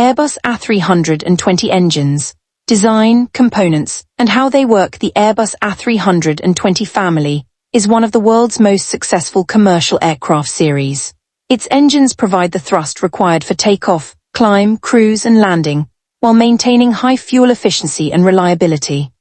Airbus A320 engines, design, components, and how they work. The Airbus A320 family is one of the world's most successful commercial aircraft series. Its engines provide the thrust required for takeoff, climb, cruise, and landing, while maintaining high fuel efficiency and reliability.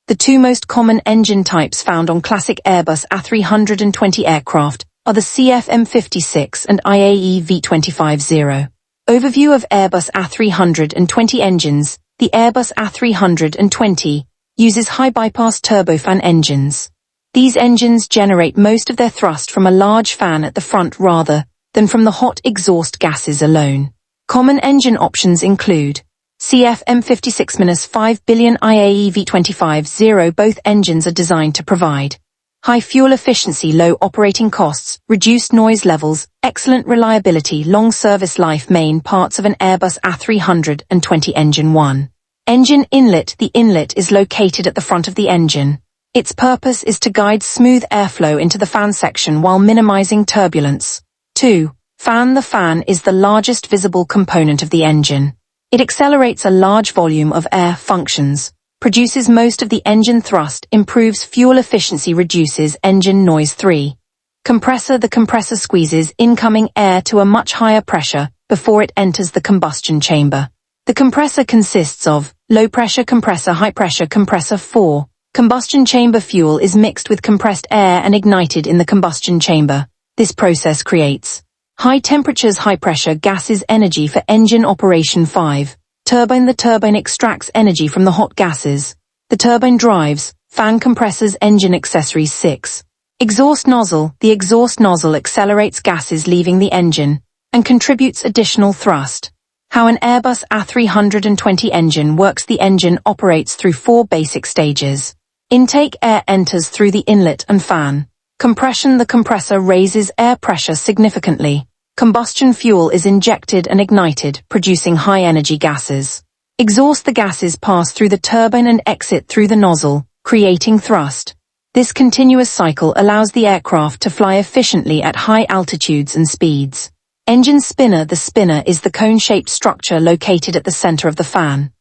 The two most common engine types found on classic Airbus A320 aircraft are the CFM56 and IAE V250. Overview of Airbus A320 engines. The Airbus A320 uses high-bypass turbofan engines. These engines generate most of their thrust from a large fan at the front rather than from the hot exhaust gases alone. Common engine options include CFM56-5 billion IAE V250. Both engines are designed to provide high fuel efficiency, low operating costs, reduced noise levels, excellent reliability, long service life. Main parts of an Airbus A320 engine. 1. Engine inlet. The inlet is located at the front of the engine. Its purpose is to guide smooth airflow into the fan section while minimizing turbulence. 2. Fan. The fan is the largest visible component of the engine. It accelerates a large volume of air, functions, produces most of the engine thrust, improves fuel efficiency, reduces engine noise. 3. Compressor. The compressor squeezes incoming air to a much higher pressure before it enters the combustion chamber. The compressor consists of low-pressure compressor, high-pressure compressor. 4. Combustion chamber. Fuel is mixed with compressed air and ignited in the combustion chamber. This process creates high temperatures, high-pressure gases, energy for engine operation. 5. Turbine. The turbine extracts energy from the hot gases. The turbine drives fan, compressors, engine accessories. 6. Exhaust nozzle. The exhaust nozzle accelerates gases leaving the engine and contributes additional thrust. How an Airbus A320 engine works. The engine operates through 4 basic stages. Intake. Air enters through the inlet and fan. Compression. The compressor raises air pressure significantly. Combustion. Fuel is injected and ignited, producing high-energy gases. Exhaust. The gases pass through the turbine and exit through the nozzle, creating thrust. This continuous cycle allows the aircraft to fly efficiently at high altitudes and speeds. Engine spinner. The spinner is the cone-shaped structure located at the center of the fan.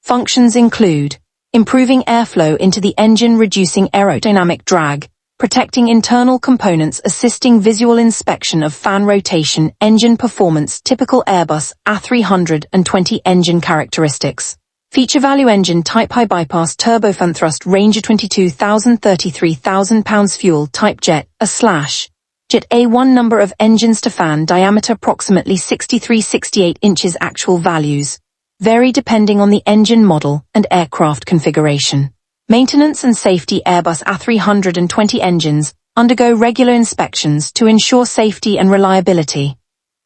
Functions include improving airflow into the engine, reducing aerodynamic drag, protecting internal components, assisting visual inspection of fan rotation. Engine performance. Typical Airbus A320 engine characteristics. Feature value. Engine type high bypass turbofan, thrust range 22,000 33,000 pounds. Fuel type jet jet A1. Number of engines to fan diameter approximately 63-68 inches. Actual values vary depending on the engine model and aircraft configuration. Maintenance and safety. Airbus A320 engines undergo regular inspections to ensure safety and reliability.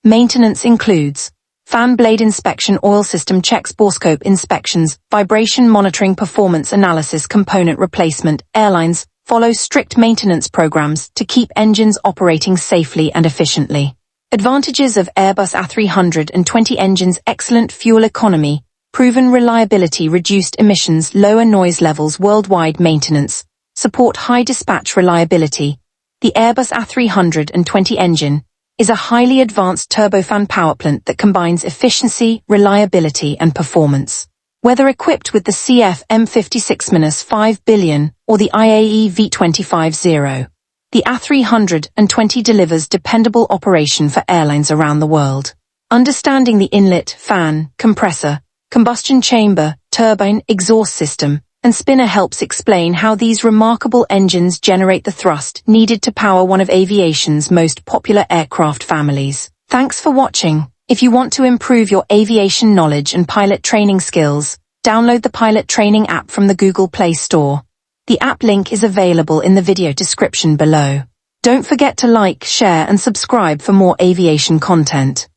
Maintenance includes fan blade inspection, oil system checks, borescope inspections, vibration monitoring, performance analysis, component replacement. Airlines follow strict maintenance programs to keep engines operating safely and efficiently. Advantages of Airbus A320 engines: excellent fuel economy, proven reliability, reduced emissions, lower noise levels, worldwide maintenance, support high dispatch reliability. The Airbus A320 engine is a highly advanced turbofan powerplant that combines efficiency, reliability, and performance. Whether equipped with the CFM56-5 billion or the IAE V250, the A320 delivers dependable operation for airlines around the world. Understanding the inlet, fan, compressor, combustion chamber, turbine, exhaust system, and spinner helps explain how these remarkable engines generate the thrust needed to power one of aviation's most popular aircraft families. Thanks for watching. If you want to improve your aviation knowledge and pilot training skills, download the Pilot Training app from the Google Play Store. The app link is available in the video description below. Don't forget to like, share, and subscribe for more aviation content.